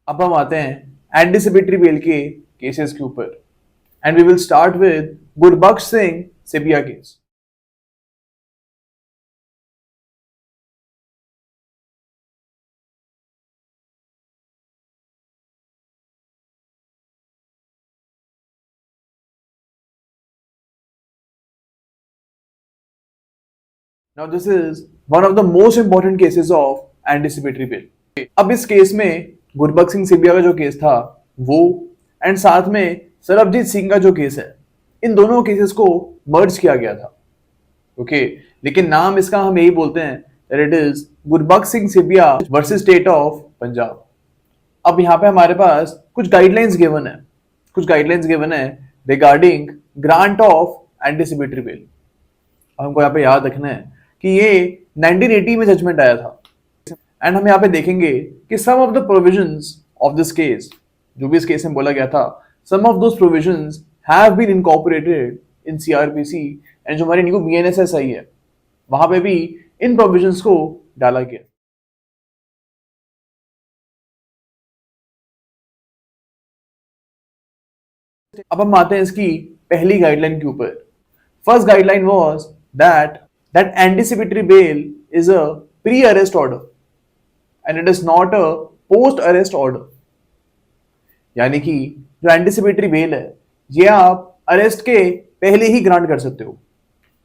अब हम आते हैं एंटिसिपेटरी बेल के केसेस के ऊपर and we will start with Gurbaksh Singh Sibia case. Now this is one of the most important cases of anticipatory bail। अब इस केस में गुरबख्श सिंह सिबिया का जो केस था वो एंड साथ में सरबजीत सिंह का जो केस है, इन दोनों केसेस को मर्ज किया गया था। ओके लेकिन नाम इसका हम यही बोलते हैं that it is Gurbaksh Singh Sibia versus state of Punjab. अब यहाँ पे हमारे पास कुछ गाइडलाइंस गिवन है regarding grant of anticipatory bell. हमको यहाँ पे याद रखना है कि ये 1980 में जजमेंट आया था एंड हम यहाँ पे देखेंगे कि some of the provisions of this case, जो भी इस केस में बोला गया था, some of those provisions have been incorporated in CrPC and जो हमारी न्यू बीएनएसएस आई है वहां पे भी इन प्रोविजंस को डाला गया। अब हम आते हैं इसकी पहली गाइडलाइन के ऊपर। First guideline was that anticipatory bail is a pre arrest order and it is not a post arrest order. यानी कि जो एंटिसिपेटरी बेल है ये आप अरेस्ट के पहले ही ग्रांट कर सकते हो।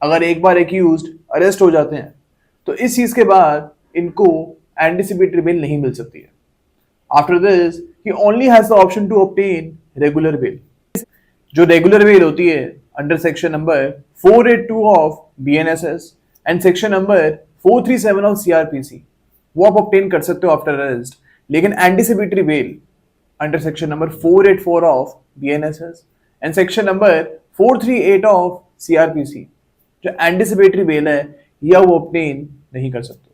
अगर एक बार एक्यूज्ड अरेस्ट हो जाते हैं तो इस चीज के बाद इनको एंटिसिपेटरी बेल नहीं मिल सकती है। After this he only has the option to obtain regular bail. जो रेगुलर बेल होती है under section number 482 of BNSS and section number 437 of CrPC, वो आप ऑब्टेन कर सकते हो आफ्टर अरेस्ट। लेकिन anticipatory bail under section number 484 of BNSS and section number 438 of CrPC, जो एंटिसिपेटरी बेल है या वो ऑब्टेन नहीं कर सकते।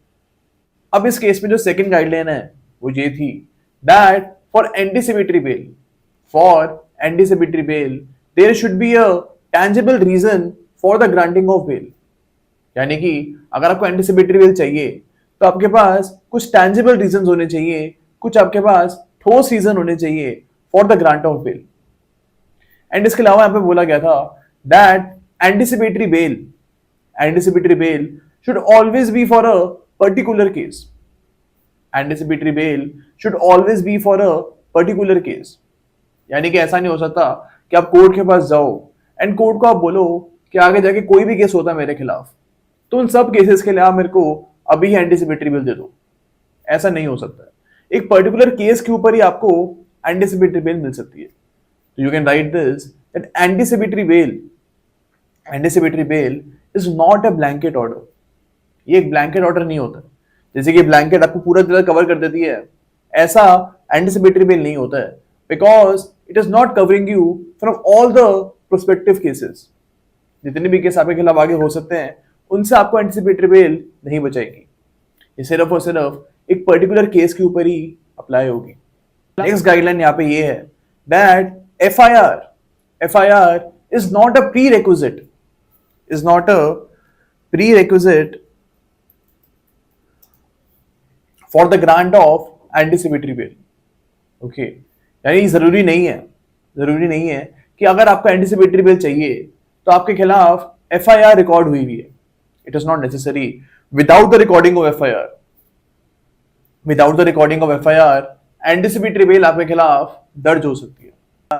अब इस केस में जो सेकंड गाइडलाइन है वो ये थी that for anticipatory bail there should be a tangible reason for the granting of bail. यानी कि अगर आपको एंटिसिपेटरी बेल चाहिए तो आपके पास कुछ टैंजिबल रीजन होने चाहिए, कुछ आपके पास ठोस रीजन होने चाहिए for the grant of bail. And इसके अलावा यहाँ पे बोला गया था that anticipatory bail should always be for a particular case. Anticipatory bail should always be for a particular case. यानी कि ऐसा नहीं हो सकता कि आप कोर्ट के पास जाओ एंड कोर्ट को आप बोलो कि आगे जाके कोई भी केस होता है मेरे खिलाफ तो उन सब केसेस के लिए आप मेरे को अभी ही एंटिसिपेटरी बेल दे दो। ऐसा नहीं हो सकता है। एक पर्टिकुलर केस के ऊपर ही आपको एंटिसिपेटरी बेल मिल सकती है। तो you can write this that anticipatory bail is not a blanket order. ये एक ब्लैंकेट ऑर्डर नहीं होता। जैसे कि ब्लैंकेट आपको पूरा तरह कवर कर देती है, ऐसा एंटिसिपेटरी बेल नहीं होता है because it is not covering you from all the prospective cases. जितने भी केस आपके खिलाफ आगे हो सकते हैं उनसे आपको एंटिसिपेटरी बेल नहीं बचाएगी। ये सिर्फ और सिर्फ एक पर्टिकुलर केस के ऊपर ही अप्लाई होगी। नेक्स्ट गाइडलाइन यहाँ पे ये है that FIR is not a prerequisite for the grant of anticipatory bell. Okay यानी जरूरी नहीं है कि अगर आपको एंटिसिपेटरी बेल चाहिए तो आपके खिलाफ एफआईआर रिकॉर्ड हुई है। It is not necessary. Without the recording of FIR anticipatory bail आपके खिलाफ दर्ज हो सकती है।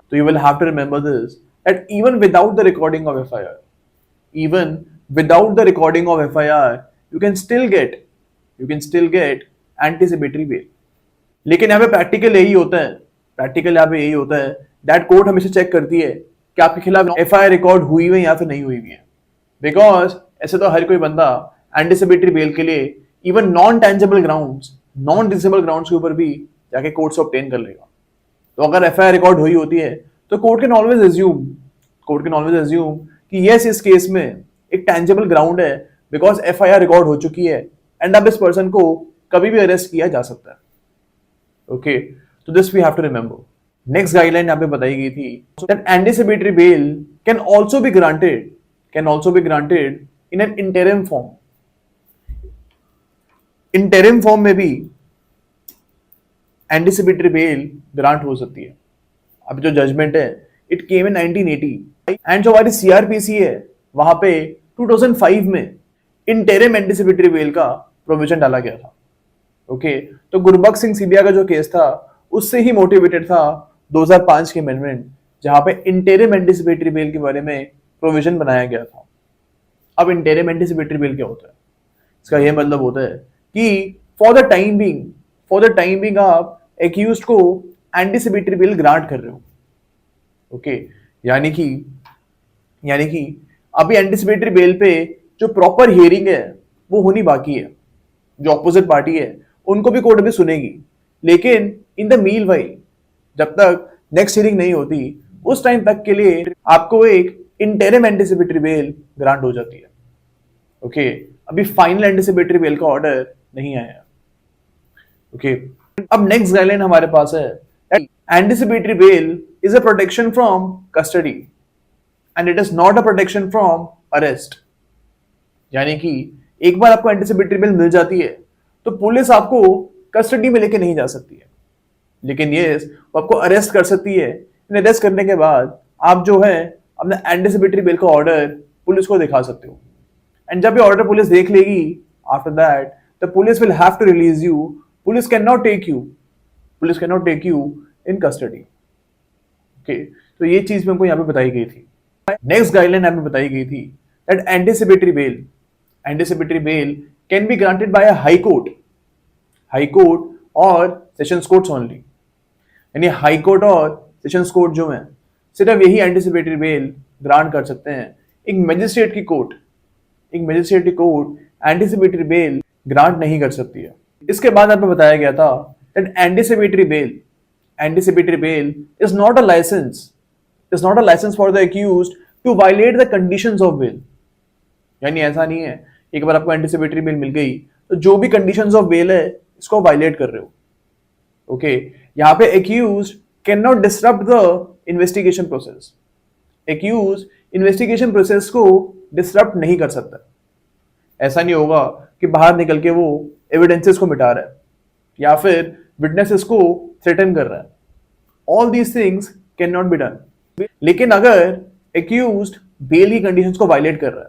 तो you will have to remember this that even without the recording of FIR you can still get anticipatory bail. लेकिन यहाँ पे प्रैक्टिकल यही होता है दैट कोर्ट हमेशा चेक करती है कि आपके खिलाफ एफआईआर रिकॉर्ड हुई है या फिर नहीं हुई है। बिकॉज ऐसे तो हर कोई बंदा एंटिसिपेटरी बेल के लिए इवन नॉन डिसेबल ग्राउंड्स के ऊपर भी जाके कोर्ट से ऑब्टेन कर लेगा। तो अगर एफआईआर रिकॉर्ड हुई होती है तो कोर्ट कैन ऑलवेज अज्यूम कि यस इस केस में एक टैंजिबल ग्राउंड है बिकॉज एफआईआर रिकॉर्ड हो चुकी है एंड अब इस पर्सन को कभी भी अरेस्ट किया जा सकता है। ओके तो this we have to remember. Next guideline यहाँ पे बताई गई थी that anticipatory bail can also be granted in an interim form में भी एंटिसिपेटरी बेल ग्रांट हो सकती है। अब जो जजमेंट है इट केम इन 1980 एंड जो हमारी सीआरपीसी है वहां पे 2005 में इंटरिम एंटिसिपेटरी बेल का प्रोविजन डाला गया था। ओके, तो गुरबख्श सिंह सिबिया का जो केस था उससे ही मोटिवेटेड था 2005 के अमेंडमेंट, जहां पे इंटरिम एंटिसिपेटरी बेल के बारे में प्रोविजन बनाया गया था। अब इंटरिम एंटिसिपेटरी बेल क्या होता है? इसका यह मतलब होता है कि फॉर द टाइम बिंग आप एक्यूज्ड को एंटिसिपेटरी बेल ग्रांट कर रहे हो। ओके, यानी कि यानी कि अभी एंटिसिपेटरी बेल पे जो प्रॉपर हियरिंग है वो होनी बाकी है। जो ऑपोजिट पार्टी है उनको भी कोर्ट में सुनेगी, लेकिन इन द मील वाइल जब तक नेक्स्ट हियरिंग नहीं होती उस टाइम तक के लिए आपको एक इंटरिम एंटिसिपेटरी बेल ग्रांट हो जाती है। ओके, अभी फाइनल एंटिसिपेटरी बेल का ऑर्डर नहीं आया। ओके, अब नेक्स्ट गाइडलाइन हमारे पास है anticipatory bail is a protection from custody and it is not a protection from arrest. यानी कि एक बार आपको एंटिसिपेटरी बेल मिल जाती है तो पुलिस आपको कस्टडी में लेके नहीं जा सकती है, लेकिन ये वो आपको अरेस्ट कर सकती है। अरेस्ट करने के बाद आप जो है अपने एंटिसिपेटरी बेल का ऑर्डर पुलिस को दिखा सकते हो, एंड जब ये ऑर्डर पुलिस देख लेगी after that the police will have to release you. Police can not take you in custody. Okay, तो ये चीज हमको यहाँ पे बताई गई थी। नेक्स्ट गाइडलाइन हमें बताई गई थी that anticipatory bail can be granted by a high court और सेशंस कोर्ट्स ओनली। यानी हाई कोर्ट और सेशंस कोर्ट जो है सिर्फ यही एंटिसिपेटरी बेल ग्रांट कर सकते हैं। एक मैजिस्ट्रेट की कोर्ट एंटिसिपेटरी बेल ग्रांट नहीं कर सकती है। इसके बाद आपको बताया गया था that anticipatory bail is not a licence for the accused to violate the conditions of bail. यानी ऐसा नहीं है एक बार आपको एंटिसिपेटरी बेल मिल गई तो जो भी कंडीशंस ऑफ बेल है इसको वायलेट कर रहे हो। ओके, यहां पे accused can not disrupt the investigation process. Accused investigation process को डिसरप्ट नहीं कर सकता। ऐसा नहीं होगा कि बाहर निकल के वो एविडेंसेस को मिटा रहा है या फिर विटनेसेस को थ्रेटन कर रहा है। All these things can not be done. लेकिन अगर एक्यूज्ड बेल की कंडीशंस को वायलेट कर रहा है,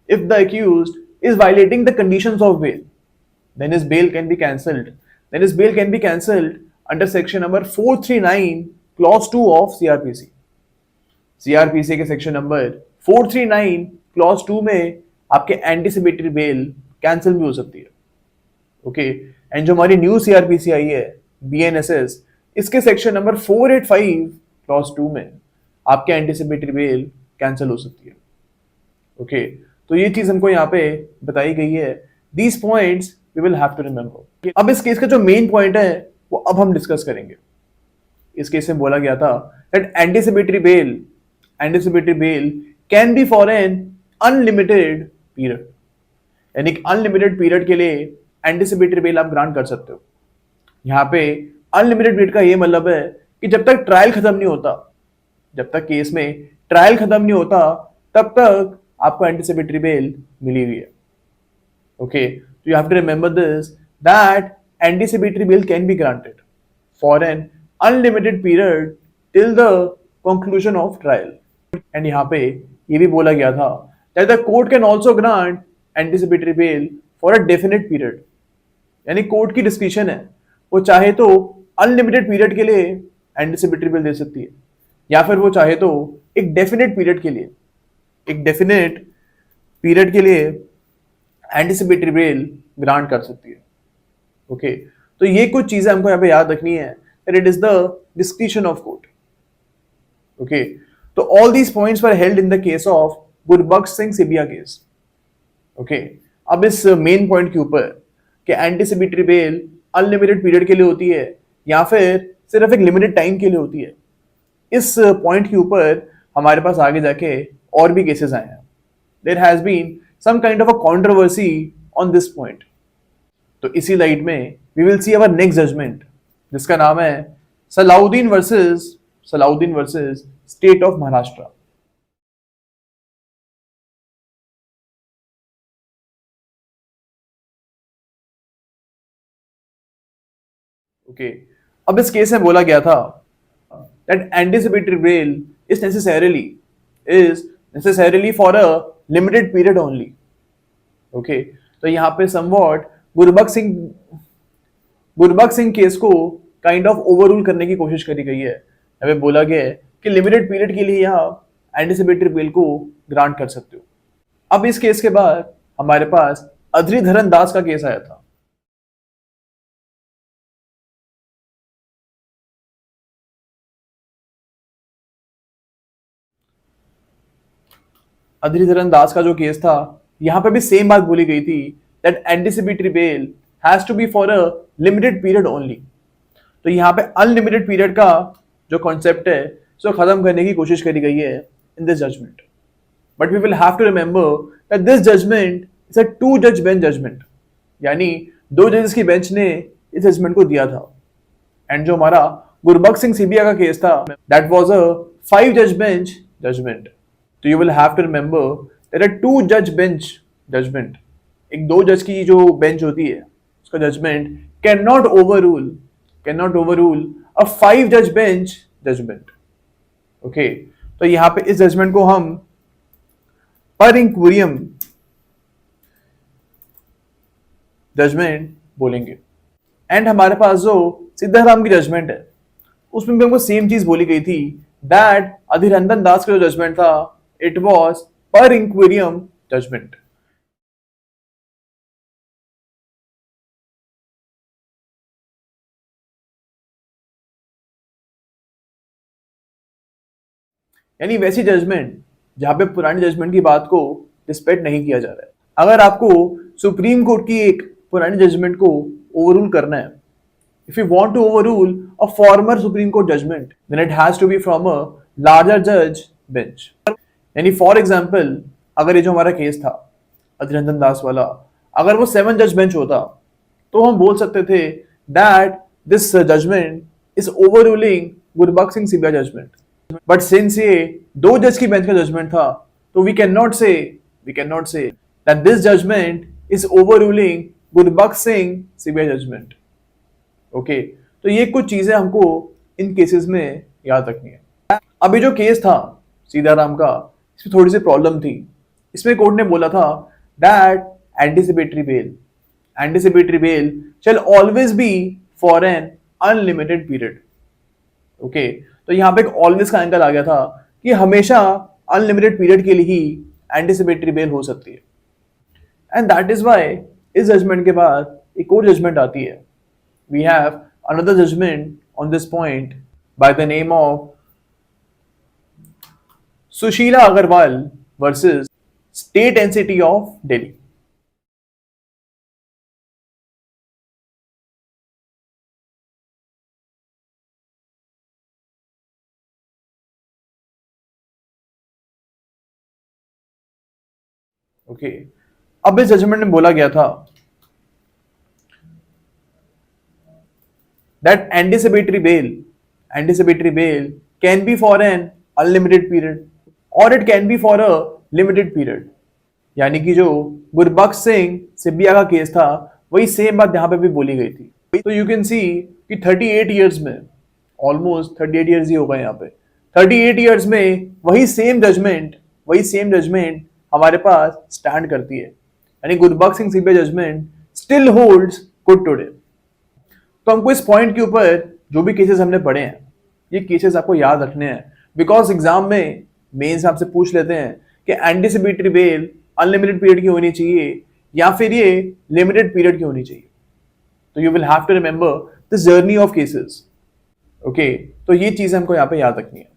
if the accused is violating the conditions of bail, then his bail can be cancelled under section number 439 clause 2 of CRPC के section number 439 clause 2 में आपके एंटिसिपेटरी बेल कैंसिल भी हो सकती है। ओके, एंड जो हमारी न्यू सीआरपीसी आई है BNSS, इसके सेक्शन नंबर 485 क्लॉज 2 में आपके एंटिसिपेटरी बेल कैंसिल हो सकती है। ओके, तो ये चीज हमको यहाँ पे बताई गई है। These points we will have to remember. अब इस केस का जो मेन पॉइंट है वो अब हम डिस्कस करेंगे। इस केस में बोला गया था that anticipatory bail can B for an unlimited period. यानी कि अनलिमिटेड पीरियड के लिए एंटिसिपेटरी बेल आप ग्रांट कर सकते हो। यहाँ पे अनलिमिटेड पीरियड का ये मतलब है कि जब तक ट्रायल खत्म नहीं होता, जब तक केस में ट्रायल खत्म नहीं होता तब तक आपको एंटिसिपेटरी बेल मिली हुई है। ओके, तो you have to remember this that anticipatory bail can be granted for an unlimited period till the conclusion of trial. And यहाँ पे ये भी बोला गया था that the court can also grant anticipatory bail for a definite period. यानी court की description है, वो चाहे तो अनलिमिटेड पीरियड के लिए एंटिसिपेटरी बेल दे सकती है या फिर वो चाहे तो एक डेफिनेट पीरियड के लिए एंटिसिपेटरी बेल ग्रांट कर सकती है। ओके, तो ये कुछ चीजें हमको यहाँ पे याद रखनी है that it is the description of court. Okay, तो all these points were held in the case of Gurbaksh Singh Sibia case. Okay, अब इस मेन पॉइंट के ऊपर कि एंटिसिपेटरी बेल अनलिमिटेड पीरियड के लिए होती है या फिर सिर्फ एक लिमिटेड टाइम के लिए होती है, इस पॉइंट के ऊपर हमारे पास आगे जाके और भी केसेस आए हैं। There has been some kind of a controversy on this point. तो इसी लाइट में we will see our next judgment जिसका नाम है Salauddin versus state of Maharashtra. Okay, अब इस केस में बोला गया था that anticipatory bail is necessarily for a limited period only. Okay, तो यहाँ पे somewhat गुरबख्श सिंह केस को काइंड ऑफ ओवररूल करने की कोशिश करी गई है। हमें बोला गया है कि लिमिटेड पीरियड के लिए आप एंटिसिपेटरी बेल को ग्रांट कर सकते हो। अब इस केस के बाद हमारे पास अधीरधरन दास का केस आया था। अधीरधरन दास का जो केस था, यहां पे भी सेम बात बोली गई थी that anticipatory bail has to be for a limited period only. तो यहाँ पे अनलिमिटेड पीरियड का जो कॉन्सेप्ट है उसको खत्म करने की कोशिश करी गई है in this judgment. But we will have to remember that this judgment is a 2 जज बेंच जजमेंट, यानी 2 जजेस की बेंच ने इस जजमेंट को दिया था। एंड जो हमारा गुरबख्श सिंह सिबिया का केस था, दैट वाज अ 5 जज बेंच जजमेंट। तो you will have to remember that a 2 जज बेंच जजमेंट, एक 2 जज की जो बेंच होती है उसका जजमेंट कैन नॉट ओवररूल अ 5 जज बेंच जजमेंट। ओके, तो यहां पे इस जजमेंट को हम पर इंक्विरियम जजमेंट बोलेंगे। एंड हमारे पास जो सिद्धाराम की जजमेंट है उसमें भी हमको सेम चीज बोली गई थी दैट अधीररंजन दास का जो जजमेंट था इट वाज पर इंक्विरियम जजमेंट। यानी वैसी जजमेंट जहां पे पुरानी जजमेंट की बात को रिस्पेक्ट नहीं किया जा रहा है। अगर आपको सुप्रीम कोर्ट की एक पुरानी जजमेंट को ओवररूल करना है, if you want to overrule a former Supreme Court judgment, then it has to be from a larger judge bench. यानी फॉर एग्जाम्पल अगर ये जो हमारा केस था अधीररंजन दास वाला, अगर वो 7 जज बेंच होता तो हम बोल सकते थे that this judgment is overruling Gurbaksh Singh Sibia judgment. But since ये 2 जज की बेंच का जजमेंट था तो we can not say that this judgment is overruling Gurbaksh Singh Sibia judgment. Okay, तो ये कुछ चीजें हमको इन केसेस में याद रखनी है। अभी जो केस था सीताराम का, इसमें थोड़ी सी प्रॉब्लम थी। इसमें कोर्ट ने बोला था that anticipatory bell shell always be for an unlimited period. Okay, तो यहाँ पे एक ऑलवेज का एंगल आ गया था कि हमेशा अनलिमिटेड पीरियड के लिए ही एंटिसिपेटरी बेल हो सकती है। एंड दैट इज वाई इस जजमेंट के बाद एक और जजमेंट आती है। We have another judgment on this point by the name of Sushila Agarwal versus State NCT of Delhi. Okay, अब इस जजमेंट में बोला गया था that anticipatory bail can be for an unlimited period or it can be for a limited period। यानी कि जो गुरबख्श सिंह सिबिया का केस था वही सेम बात यहाँ पे भी बोली गई थी। तो यू कैन सी कि 38 इयर्स में, ऑलमोस्ट 38 इयर्स ही हो गए यहाँ पे, 38 इयर्स में वही सेम जजमेंट हमारे पास स्टैंड करती है। यानी Gurbaksh Singh Sibia judgment still holds good today. तो हमको इस पॉइंट के ऊपर जो भी केसेस हमने पढ़े हैं ये केसेस आपको याद रखने हैं, बिकॉज एग्जाम में मेंस आपसे पूछ लेते हैं कि एंटिसिपेटरी बेल अनलिमिटेड पीरियड की होनी चाहिए या फिर ये लिमिटेड पीरियड की होनी चाहिए। तो you will have to remember this journey of cases. Okay, तो ये चीज हमको यहाँ पे याद रखनी है।